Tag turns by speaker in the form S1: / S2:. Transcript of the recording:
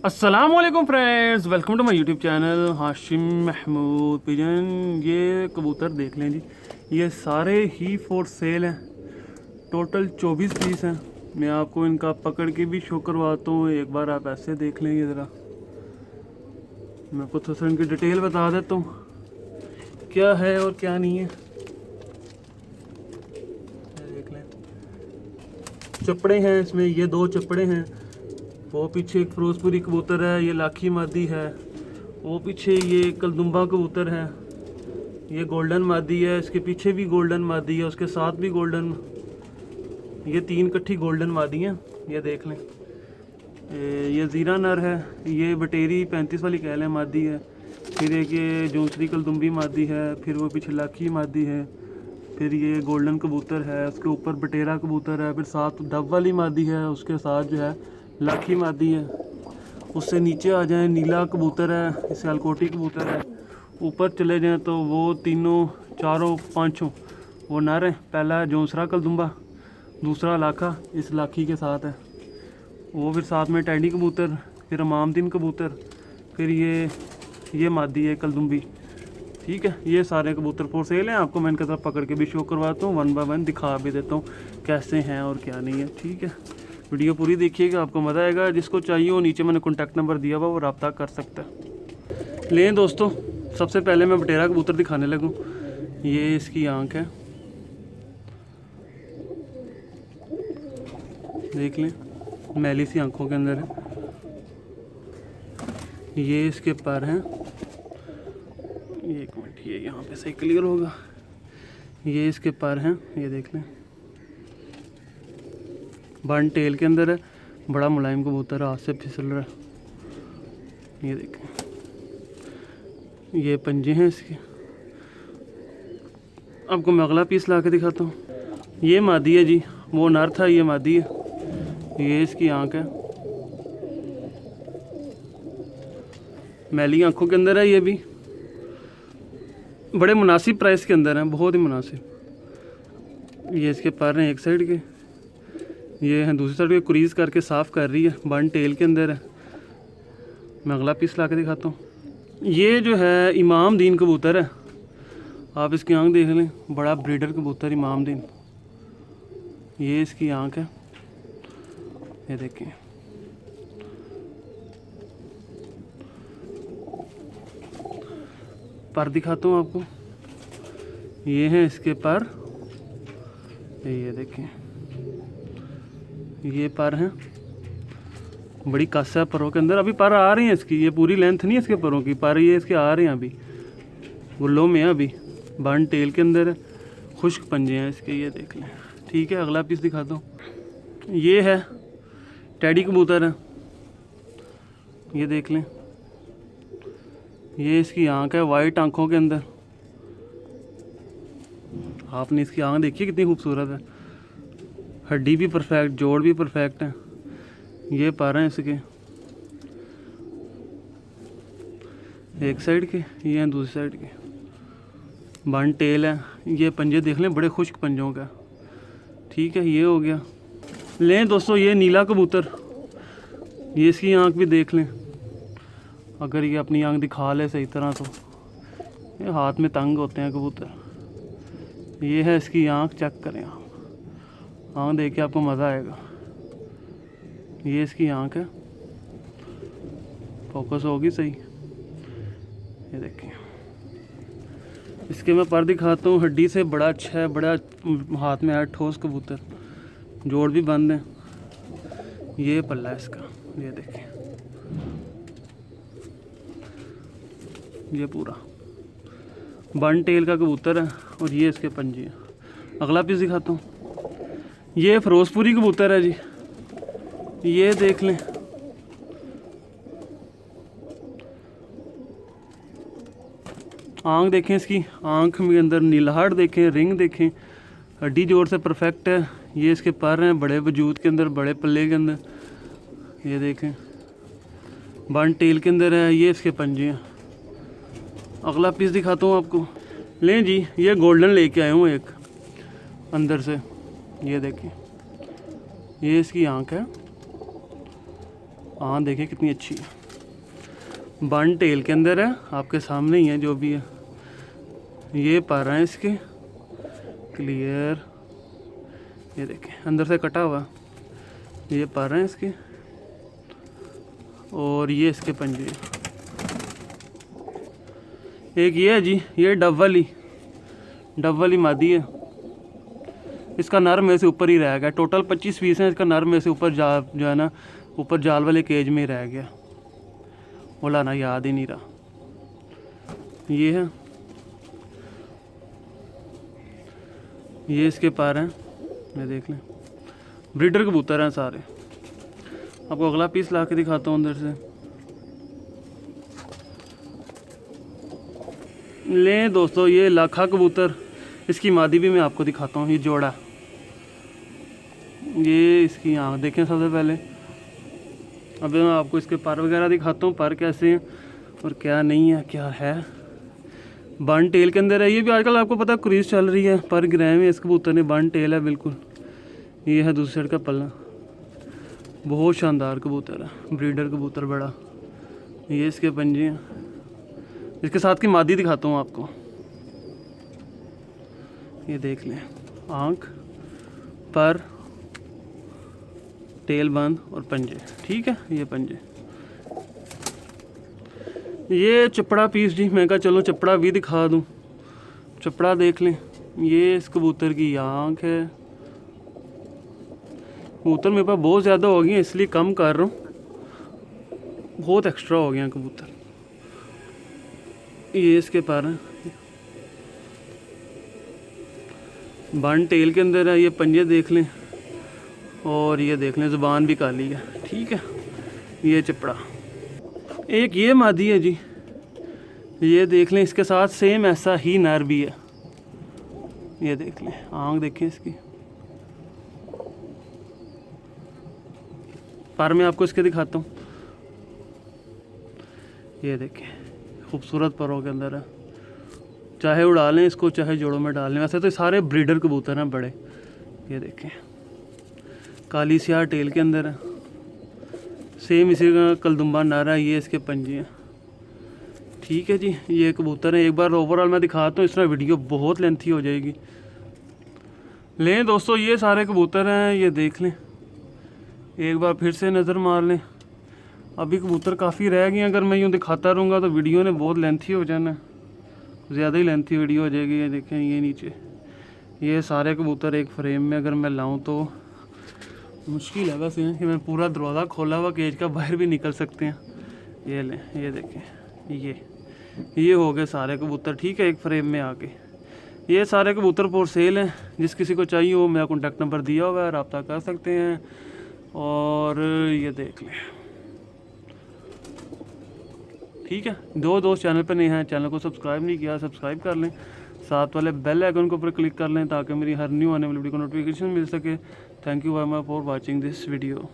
S1: अस्सलामुअलैकुम friends, welcome to my YouTube channel Hashim Mahmood pigeon. ये कबूतर देख लें जी, ये सारे ही फॉर सेल हैं। टोटल 24 पीस हैं। मैं आपको इनका पकड़ के भी शो करवाता हूँ। एक बार आप ऐसे देख लेंगे ज़रा। मैं आपको थोड़ा सा इनकी डिटेल बता देता हूँ क्या है और क्या नहीं है। देख लें, चपड़े हैं इसमें, ये 2 चपड़े हैं। वो पीछे एक फिरोजपुरी कबूतर है, ये लाखी मादी है। वो पीछे ये कलदुम्बा कबूतर है, ये गोल्डन मादी है। इसके पीछे भी गोल्डन मादी है, उसके साथ भी गोल्डन। ये 3 इकट्ठी गोल्डन मादी हैं, ये देख लें। ये ज़ीरा नर है, ये बटेरी 35 वाली कह लें मादी है। फिर एक ये जूसरी कलदुम्बी मादी है, फिर वो पीछे लाखी मादी है। फिर ये गोल्डन कबूतर है, उसके ऊपर बटेरा कबूतर है। फिर साथ डब वाली मादी है, उसके साथ जो है लाखी मादी है। उससे नीचे आ जाएं, नीला कबूतर है, सियालकोटी कबूतर है। ऊपर चले जाएं तो वो तीनों चारों पांचों वो नर हैं। पहला है जौंसरा कलदुम्बा, दूसरा लाखा इस लाखी के साथ है। वो फिर साथ में टैडी कबूतर, फिर अमामदीन कबूतर, फिर ये मादी है कलदुम्बी। ठीक है, ये सारे कबूतर फॉर सेल हैं। आपको मैं इनका तरफ पकड़ के भी शो करवाता हूँ, 1 बाय 1 दिखा भी देता हूँ कैसे हैं और क्या नहीं है। ठीक है, वीडियो पूरी देखिएगा, आपको मज़ा आएगा। जिसको चाहिए वो नीचे मैंने कॉन्टैक्ट नंबर दिया हुआ, वो रब्ता कर सकता है। लें दोस्तों, सबसे पहले मैं बटेरा कबूतर दिखाने लगूँ। ये इसकी आँख है, देख लें, मैली सी आँखों के अंदर है। ये इसके पर हैं, एक मिनट, ये यहाँ पे सही क्लियर होगा। ये इसके पर हैं, ये देख लें। बन टेल के अंदर है, बड़ा मुलायम कबूतर है, हाथ से फिसल रहा है। ये देखें, ये पंजे हैं इसके। आपको मैं अगला पीस ला के दिखाता हूँ। ये मादी है जी, वो नर था, ये मादी है। ये इसकी आँख है, मैली आँखों के अंदर है। ये भी बड़े मुनासिब प्राइस के अंदर है, बहुत ही मुनासिब। ये इसके पर हैं एक साइड के, ये हैं दूसरी साइड के। क्रीज करके साफ़ कर रही है, बन टेल के अंदर है। मैं अगला पीस ला के दिखाता हूँ। ये जो है इमाम दीन कबूतर है, आप इसकी आंख देख लें, बड़ा ब्रीडर कबूतर इमाम दीन। ये इसकी आंख है, ये देखें। पर दिखाता हूँ आपको, ये हैं इसके पर, ये देखें, ये पर हैं। बड़ी कस है परों के अंदर, अभी पर आ रही हैं इसकी, ये पूरी लेंथ नहीं है इसके परों की, पर ये इसके आ रहे हैं अभी, गुल्लों में है अभी। बन टेल के अंदर है, खुश्क पंजे हैं इसके, ये देख लें। ठीक है, अगला पीस दिखाता हूँ। ये है टैडी कबूतर है, ये देख लें। ये इसकी आंख है, वाइट आंखों के अंदर। आपने इसकी आंख देखी कितनी खूबसूरत है, हड्डी भी परफेक्ट, जोड़ भी परफेक्ट है। ये पर हैं इसके, एक साइड के, ये हैं दूसरी साइड के। बन टेल है, ये पंजे देख लें, बड़े खुश्क पंजों का। ठीक है, ये हो गया। लें दोस्तों, ये नीला कबूतर, ये इसकी आंख भी देख लें। अगर ये अपनी आंख दिखा ले सही तरह तो, ये हाथ में तंग होते हैं कबूतर। ये है इसकी आंख, चेक करें आप, आंख देख के आपको मज़ा आएगा। ये इसकी आंख है, फोकस होगी सही, ये देखें। इसके मैं पर दिखाता हूँ, हड्डी से बड़ा अच्छा है, बड़ा हाथ में है, ठोस कबूतर, जोड़ भी बंद है। ये पल्ला है इसका, ये देखें, ये पूरा बन टेल का कबूतर है, और ये इसके पंजे हैं। अगला पीस दिखाता हूँ। ये फिरोजपुरी कबूतर है जी, ये देख लें। आँख देखें इसकी, आँख में अंदर नीलहट देखें, रिंग देखें, हड्डी जोड़ से परफेक्ट है। ये इसके पर हैं, बड़े वजूद के अंदर, बड़े पल्ले के अंदर, ये देखें। बन टेल के अंदर है, ये इसके पंजे हैं। अगला पीस दिखाता हूँ आपको। लें जी, ये गोल्डन लेके आया हूँ एक अंदर से, ये देखें। ये इसकी आँख है, हाँ देखिए कितनी अच्छी है, बन टेल के अंदर है, आपके सामने ही है जो भी है। ये पर हैं इसके क्लियर, ये देखें अंदर से कटा हुआ, ये पर हैं इसके, और ये इसके पंजे। एक ये है जी, ये डब वाली मादी है। इसका नर में से ऊपर ही रह गया, टोटल 25 पीस हैं, इसका नर में से ऊपर जो है ना ऊपर जाल वाले केज में ही रह गया, वो लाना याद ही नहीं रहा। ये है, ये इसके पर हैं, ये देख लें, ब्रीडर कबूतर हैं सारे। आपको अगला पीस ला के दिखाता हूँ अंदर से। ले दोस्तों, ये लाखा कबूतर, इसकी मादी भी मैं आपको दिखाता हूँ। ये जोड़ा, ये इसकी आँख देखें सबसे पहले। अभी मैं आपको इसके पर वगैरह दिखाता हूँ, पर कैसे हैं और क्या नहीं है, क्या है। बन टेल के अंदर है, ये भी आजकल आपको पता है क्रीज चल रही है, पर गिराए में इस कबूतर ने, बन टेल है बिल्कुल। ये है दूसरी साइड का पल्ला, बहुत शानदार कबूतर है, ब्रीडर कबूतर बड़ा। ये इसके पंजे हैं, इसके साथ की मादी दिखाता हूँ आपको। ये देख लें, आँख, पर, टेल बंद और पंजे, ठीक है। ये पंजे, ये चपड़ा पीस जी, मैं कहा चलो चपड़ा भी दिखा दूँ। चपड़ा देख लें, ये इस कबूतर की आँख है। कबूतर मेरे पास बहुत ज़्यादा हो गए इसलिए कम कर रहा हूँ, बहुत एक्स्ट्रा हो गया कबूतर। ये इसके पर हैं, बन टेल के अंदर है। ये पंजे देख लें, और ये देख लें ज़ुबान भी काली है, ठीक है। ये चपड़ा, एक ये मादी है जी, ये देख लें, इसके साथ सेम ऐसा ही नर भी है। ये देख लें, आँख देखें इसकी। पर मैं आपको इसके दिखाता हूँ, ये देखें खूबसूरत परों के अंदर है, चाहे उड़ा लें इसको चाहे जोड़ों में डाल लें। वैसे तो सारे ब्रीडर कबूतर हैं बड़े। ये देखें काली स्याह टेल के अंदर है, सेम इसी का कलदुम्बा नारा, ये इसके पंजे हैं, ठीक है जी। ये कबूतर है, एक बार ओवरऑल मैं दिखाता हूँ, इस तरह वीडियो बहुत लेंथी हो जाएगी। लें दोस्तों, ये सारे कबूतर हैं, ये देख लें, एक बार फिर से नज़र मार लें। अभी कबूतर काफ़ी रह गए, अगर मैं यूँ दिखाता रहूँगा तो वीडियो ने बहुत लेंथी हो जाना, ज़्यादा ही लेंथी वीडियो हो जाएगी। ये देखें, ये नीचे ये सारे कबूतर एक फ्रेम में अगर मैं लाऊं तो मुश्किल है वैसे कि मैं पूरा दरवाज़ा खोला हुआ केज का बाहर भी निकल सकते हैं। ये लें, ये देखें, ये हो गए सारे कबूतर, ठीक है, एक फ्रेम में आके। ये सारे कबूतर फॉर सेल हैं, जिस किसी को चाहिए हो मेरा कॉन्टैक्ट नंबर दिया हुआ है, रब्ता कर सकते हैं। और ये देख लें, ठीक है। दो दोस्त चैनल पर नहीं हैं, चैनल को सब्सक्राइब नहीं किया, सब्सक्राइब कर लें, साथ वाले बेल आइकन के ऊपर क्लिक कर लें ताकि मेरी हर न्यू आने वाली वीडियो को नोटिफिकेशन मिल सके। Thank you very much for watching this video.